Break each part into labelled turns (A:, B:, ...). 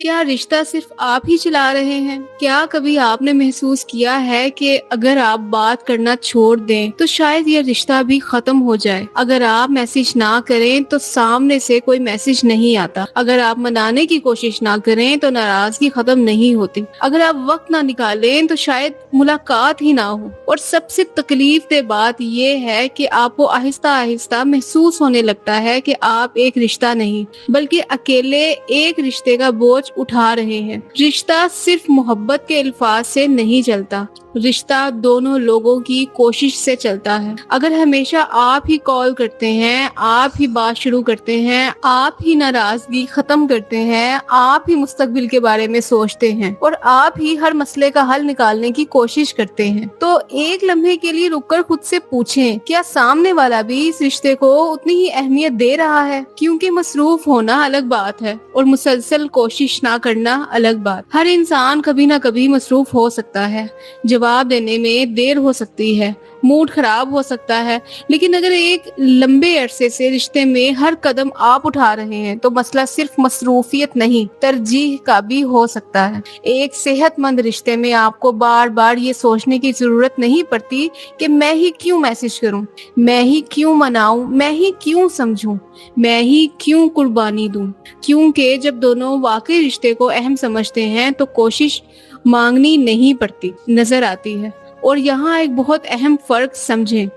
A: क्या रिश्ता सिर्फ आप ही चला रहे हैं? क्या कभी आपने महसूस किया है कि अगर आप बात करना छोड़ दें तो शायद ये रिश्ता भी खत्म हो जाए? अगर आप मैसेज ना करें तो सामने से कोई मैसेज नहीं आता। अगर आप मनाने की कोशिश ना करें तो नाराजगी खत्म नहीं होती। अगर आप वक्त ना निकालें तो शायद मुलाकात ही ना हो। और सबसे तकलीफ दे बात ये है कि आपको आहिस्ता आहिस्ता महसूस होने लगता है कि आप एक रिश्ता नहीं बल्कि अकेले एक रिश्ते का बोझ उठा रहे हैं। रिश्ता सिर्फ मोहब्बत के अल्फाज से नहीं चलता, रिश्ता दोनों लोगों की कोशिश से चलता है। अगर हमेशा आप ही कॉल करते हैं, आप ही बात शुरू करते हैं, आप ही नाराजगी खत्म करते हैं, आप ही मुस्तकबिल के बारे में सोचते हैं और आप ही हर मसले का हल निकालने की कोशिश करते हैं, तो एक लम्हे के लिए रुककर खुद से पूछें, क्या सामने वाला भी इस रिश्ते को उतनी ही अहमियत दे रहा है? क्योंकि मसरूफ होना अलग बात है और मुसलसल कोशिश ना करना अलग बात। हर इंसान कभी ना कभी मसरूफ हो सकता है, जवाब देने में देर हो सकती है, मूड खराब हो सकता है, लेकिन अगर एक लंबे अरसे से रिश्ते में हर कदम आप उठा रहे हैं तो मसला सिर्फ मसरूफियत नहीं, तरजीह का भी हो सकता है। एक सेहतमंद रिश्ते में आपको बार बार ये सोचने की जरूरत नहीं पड़ती कि मैं ही क्यों मैसेज करूं, मैं ही क्यों मनाऊं, मैं ही क्यों समझूं, मैं ही क्यों कुर्बानी दूं। क्योंकि जब दोनों वाकई रिश्ते को अहम समझते हैं तो कोशिश मांगनी नहीं पड़ती, नजर आती है। और यहाँ एक बहुत अहम फर्क समझें,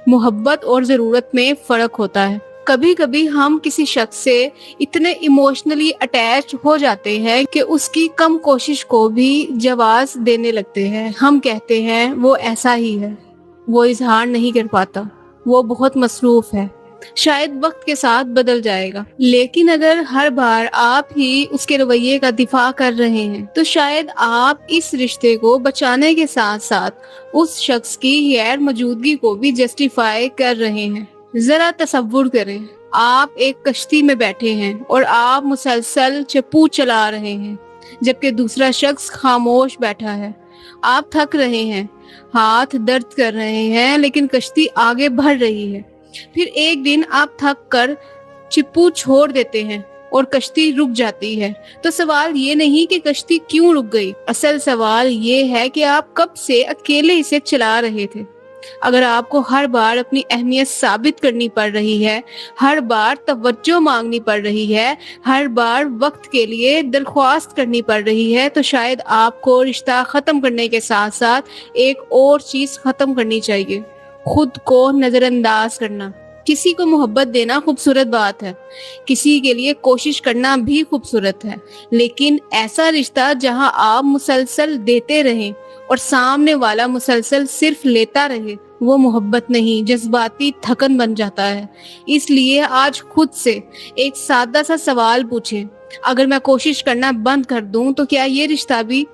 A: मोहब्बत और जरूरत में फर्क होता है। कभी कभी हम किसी शख्स से इतने इमोशनली अटैच हो जाते हैं कि उसकी कम कोशिश को भी जवाब देने लगते हैं। हम कहते हैं वो ऐसा ही है, वो इजहार नहीं कर पाता, वो बहुत मसरूफ है, शायद वक्त के साथ बदल जाएगा। लेकिन अगर हर बार आप ही उसके रवैये का दिफा कर रहे हैं तो शायद आप इस रिश्ते को बचाने के साथ साथ उस शख्स की गैर मौजूदगी को भी जस्टिफाई कर रहे हैं। जरा तसव्वुर करें, आप एक कश्ती में बैठे हैं और आप मुसलसल चप्पू चला रहे हैं जबकि दूसरा शख्स खामोश बैठा है। आप थक रहे हैं, हाथ दर्द कर रहे हैं, लेकिन कश्ती आगे बढ़ रही है। फिर एक दिन आप थक कर चिप्पू छोड़ देते हैं और कश्ती रुक जाती है। तो सवाल ये नहीं कि कश्ती क्यों रुक गई, असल सवाल ये है कि आप कब से अकेले इसे चला रहे थे। अगर आपको हर बार अपनी अहमियत साबित करनी पड़ रही है, हर बार तवज्जो मांगनी पड़ रही है, हर बार वक्त के लिए दरख्वास्त करनी पड़ रही है, तो शायद आपको रिश्ता खत्म करने के साथ साथ एक और चीज खत्म करनी चाहिए, खुद को नजरअंदाज करना। किसी को मोहब्बत देना खूबसूरत बात है, किसी के लिए कोशिश करना भी खूबसूरत है, लेकिन ऐसा रिश्ता जहां आप मुसलसल देते रहें और सामने वाला मुसलसल सिर्फ लेता रहे, वो मोहब्बत नहीं, जज्बाती थकन बन जाता है। इसलिए आज खुद से एक सादा सा सवाल पूछें, अगर मैं कोशिश करना बंद कर दूं तो क्या ये रिश्ता भी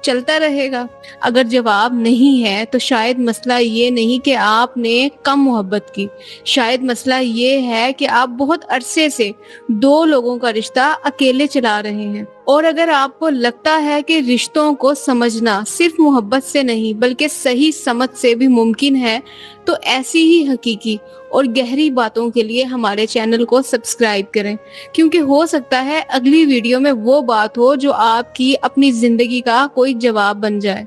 A: चलता रहेगा? अगर जवाब नहीं है तो शायद मसला ये नहीं कि आपने कम मोहब्बत की, शायद मसला ये है कि आप बहुत अरसे से दो लोगों का रिश्ता अकेले चला रहे हैं। और अगर आपको लगता है कि रिश्तों को समझना सिर्फ मोहब्बत से नहीं बल्कि सही समझ से भी मुमकिन है, तो ऐसी ही हकीकी और गहरी बातों के लिए हमारे चैनल को सब्सक्राइब करें, क्योंकि हो सकता है अगली वीडियो में वो बात हो जो आपकी अपनी जिंदगी का कोई जवाब बन जाए।